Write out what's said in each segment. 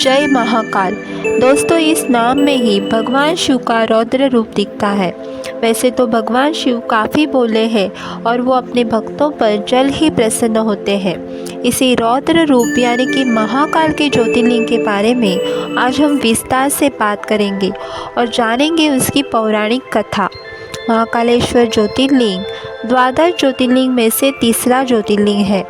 जय महाकाल। दोस्तों, इस नाम में ही भगवान शिव का रौद्र रूप दिखता है। वैसे तो भगवान शिव काफ़ी भोले हैं और वो अपने भक्तों पर जल्द ही प्रसन्न होते हैं। इसी रौद्र रूप यानी कि महाकाल के ज्योतिर्लिंग के बारे में आज हम विस्तार से बात करेंगे और जानेंगे उसकी पौराणिक कथा। महाकालेश्वर ज्योतिर्लिंग द्वादश ज्योतिर्लिंग में से तीसरा ज्योतिर्लिंग है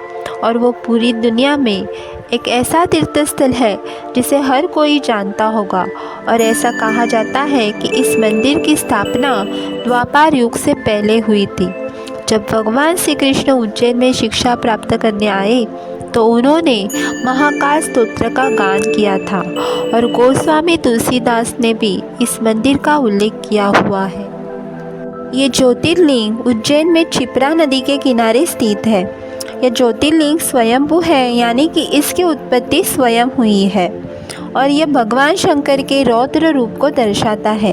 और वो पूरी दुनिया में एक ऐसा तीर्थस्थल है जिसे हर कोई जानता होगा। और ऐसा कहा जाता है कि इस मंदिर की स्थापना द्वापर युग से पहले हुई थी। जब भगवान श्री कृष्ण उज्जैन में शिक्षा प्राप्त करने आए तो उन्होंने महाकाल स्तोत्र का गान किया था और गोस्वामी तुलसीदास ने भी इस मंदिर का उल्लेख किया हुआ है। ये ज्योतिर्लिंग उज्जैन में क्षिप्रा नदी के किनारे स्थित है। यह ज्योतिर्लिंग स्वयंभू है यानी कि इसकी उत्पत्ति स्वयं हुई है और यह भगवान शंकर के रौद्र रूप को दर्शाता है।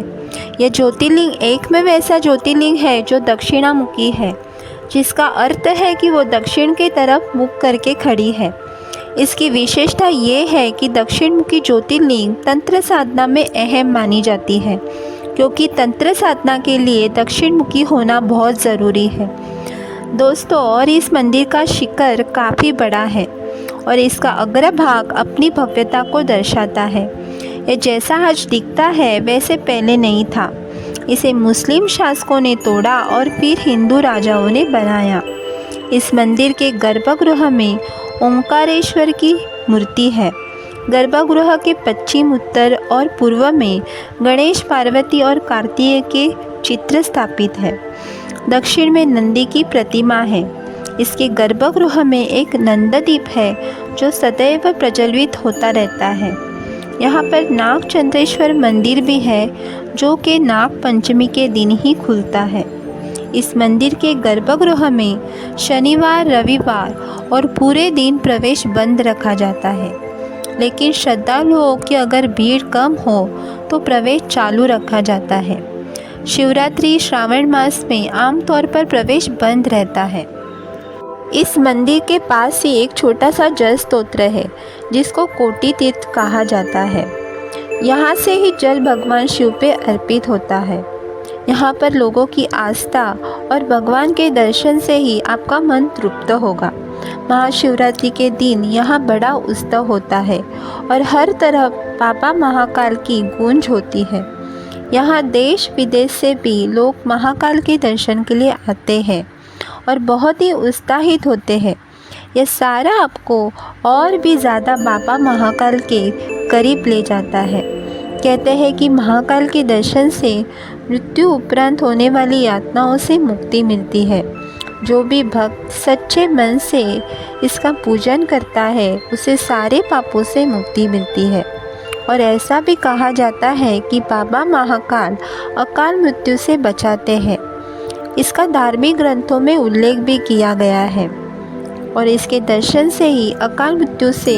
यह ज्योतिर्लिंग एकमेव ऐसा ज्योतिर्लिंग है जो दक्षिणामुखी है, जिसका अर्थ है कि वो दक्षिण की तरफ मुख करके खड़ी है। इसकी विशेषता ये है कि दक्षिणमुखी ज्योतिर्लिंग तंत्र साधना में अहम मानी जाती है, क्योंकि तंत्र साधना के लिए दक्षिणमुखी होना बहुत ज़रूरी है दोस्तों। और इस मंदिर का शिखर काफ़ी बड़ा है और इसका अग्रभाग अपनी भव्यता को दर्शाता है। ये जैसा आज दिखता है वैसे पहले नहीं था। इसे मुस्लिम शासकों ने तोड़ा और फिर हिंदू राजाओं ने बनाया। इस मंदिर के गर्भगृह में ओंकारेश्वर की मूर्ति है। गर्भगृह के पश्चिम, उत्तर और पूर्व में गणेश, पार्वती और कार्तिकेय के चित्र स्थापित है। दक्षिण में नंदी की प्रतिमा है। इसके गर्भगृह में एक नंददीप है जो सदैव प्रज्वलित होता रहता है। यहाँ पर नागचंद्रेश्वर मंदिर भी है जो कि नाग पंचमी के दिन ही खुलता है। इस मंदिर के गर्भगृह में शनिवार, रविवार और पूरे दिन प्रवेश बंद रखा जाता है, लेकिन श्रद्धालुओं की अगर भीड़ कम हो तो प्रवेश चालू रखा जाता है। शिवरात्रि, श्रावण मास में आमतौर पर प्रवेश बंद रहता है। इस मंदिर के पास ही एक छोटा सा जल स्तोत्र है जिसको कोटि तीर्थ कहा जाता है। यहाँ से ही जल भगवान शिव पे अर्पित होता है। यहाँ पर लोगों की आस्था और भगवान के दर्शन से ही आपका मन तृप्त होगा। महाशिवरात्रि के दिन यहाँ बड़ा उत्सव होता है और हर तरफ बाबा महाकाल की गूंज होती है। यहाँ देश विदेश से भी लोग महाकाल के दर्शन के लिए आते हैं और बहुत ही उत्साहित होते हैं। यह सारा आपको और भी ज़्यादा बाबा महाकाल के करीब ले जाता है। कहते हैं कि महाकाल के दर्शन से मृत्यु उपरांत होने वाली यातनाओं से मुक्ति मिलती है। जो भी भक्त सच्चे मन से इसका पूजन करता है उसे सारे पापों से मुक्ति मिलती है। और ऐसा भी कहा जाता है कि बाबा महाकाल अकाल मृत्यु से बचाते हैं। इसका धार्मिक ग्रंथों में उल्लेख भी किया गया है और इसके दर्शन से ही अकाल मृत्यु से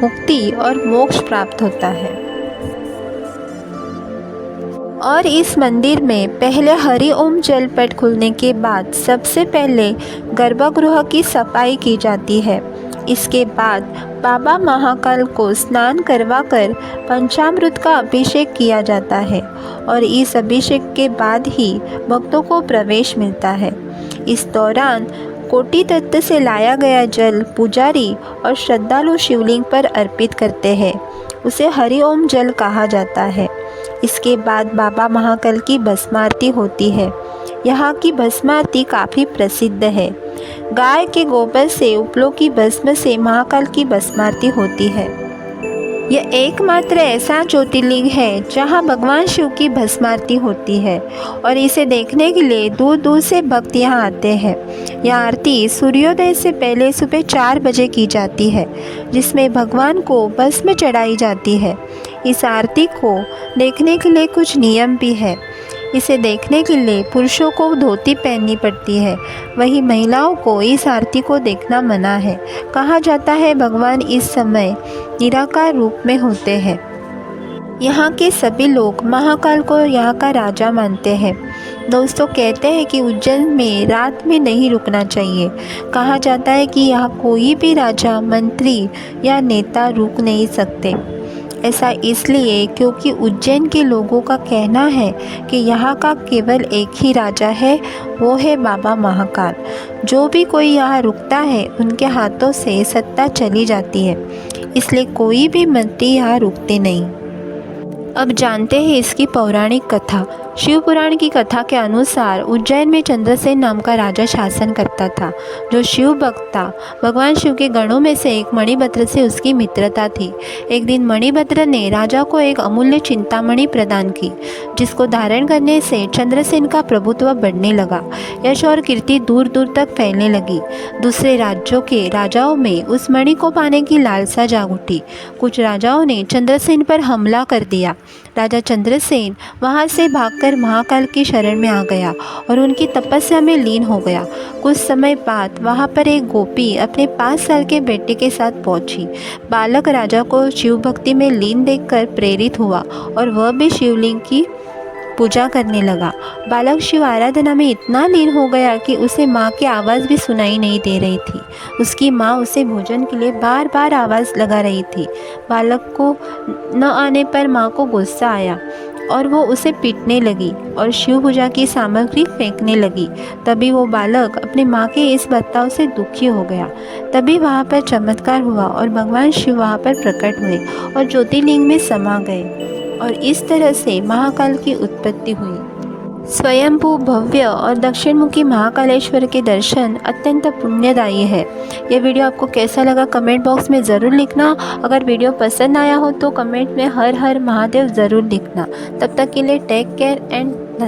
मुक्ति और मोक्ष प्राप्त होता है। और इस मंदिर में पहले हरि ओम जल पट खुलने के बाद सबसे पहले गर्भगृह की सफाई की जाती है। इसके बाद बाबा महाकाल को स्नान करवाकर पंचामृत का अभिषेक किया जाता है और इस अभिषेक के बाद ही भक्तों को प्रवेश मिलता है। इस दौरान कोटि तत्व से लाया गया जल पुजारी और श्रद्धालु शिवलिंग पर अर्पित करते हैं। उसे हरि ओम जल कहा जाता है। इसके बाद बाबा महाकाल की भस्मारती होती है। यहाँ की भस्मारती काफ़ी प्रसिद्ध है। गाय के गोबर से उपलों की भस्म से महाकाल की भस्मारती होती है। यह एकमात्र ऐसा ज्योतिर्लिंग है जहाँ भगवान शिव की भस्मारती होती है और इसे देखने के लिए दूर दूर से भक्त यहाँ आते हैं। यह आरती सूर्योदय से पहले सुबह 4 बजे की जाती है, जिसमें भगवान को भस्म चढ़ाई जाती है। इस आरती को देखने के लिए कुछ नियम भी है। इसे देखने के लिए पुरुषों को धोती पहननी पड़ती है, वहीं महिलाओं को इस आरती को देखना मना है। कहा जाता है भगवान इस समय निराकार रूप में होते हैं। यहाँ के सभी लोग महाकाल को यहाँ का राजा मानते हैं। दोस्तों, कहते हैं कि उज्जैन में रात में नहीं रुकना चाहिए। कहा जाता है कि यहाँ कोई भी राजा, मंत्री या नेता रुक नहीं सकते। ऐसा इसलिए क्योंकि उज्जैन के लोगों का कहना है कि यहाँ का केवल एक ही राजा है, वो है बाबा महाकाल। जो भी कोई यहाँ रुकता है उनके हाथों से सत्ता चली जाती है, इसलिए कोई भी मंत्री यहाँ रुकते नहीं। अब जानते हैं इसकी पौराणिक कथा। शिव पुराण की कथा के अनुसार उज्जैन में चंद्रसेन नाम का राजा शासन करता था, जो शिव भक्त था। भगवान शिव के गणों में से एक मणिभद्र से उसकी मित्रता थी। एक दिन मणिभद्र ने राजा को एक अमूल्य चिंतामणि प्रदान की, जिसको धारण करने से चंद्रसेन का प्रभुत्व बढ़ने लगा। यश और कीर्ति दूर दूर तक फैलने लगी। दूसरे राज्यों के राजाओं में उस मणि को पाने की लालसा जाग उठी। कुछ राजाओं ने चंद्रसेन पर हमला कर दिया। राजा चंद्रसेन वहां से भागकर महाकाल की शरण में आ गया और उनकी तपस्या में लीन हो गया। कुछ समय बाद वहां पर एक गोपी अपने 5 साल के बेटे के साथ पहुंची। बालक राजा को शिव भक्ति में लीन देखकर प्रेरित हुआ और वह भी शिवलिंग की पूजा करने लगा। बालक शिव आराधना में इतना लीन हो गया कि उसे माँ की आवाज़ भी सुनाई नहीं दे रही थी। उसकी माँ उसे भोजन के लिए बार बार आवाज़ लगा रही थी। बालक को न आने पर माँ को गुस्सा आया और वो उसे पीटने लगी और शिव पूजा की सामग्री फेंकने लगी। तभी वो बालक अपनी माँ के इस बर्ताव से दुखी हो गया। तभी वहाँ पर चमत्कार हुआ और भगवान शिव वहाँ पर प्रकट हुए और ज्योतिर्लिंग में समा गए और इस तरह से महाकाल की उत्पत्ति हुई। स्वयंभू भव्य और दक्षिणमुखी महाकालेश्वर के दर्शन अत्यंत पुण्यदायी है। यह वीडियो आपको कैसा लगा कमेंट बॉक्स में ज़रूर लिखना। अगर वीडियो पसंद आया हो तो कमेंट में हर हर महादेव ज़रूर लिखना। तब तक के लिए टेक केयर एंड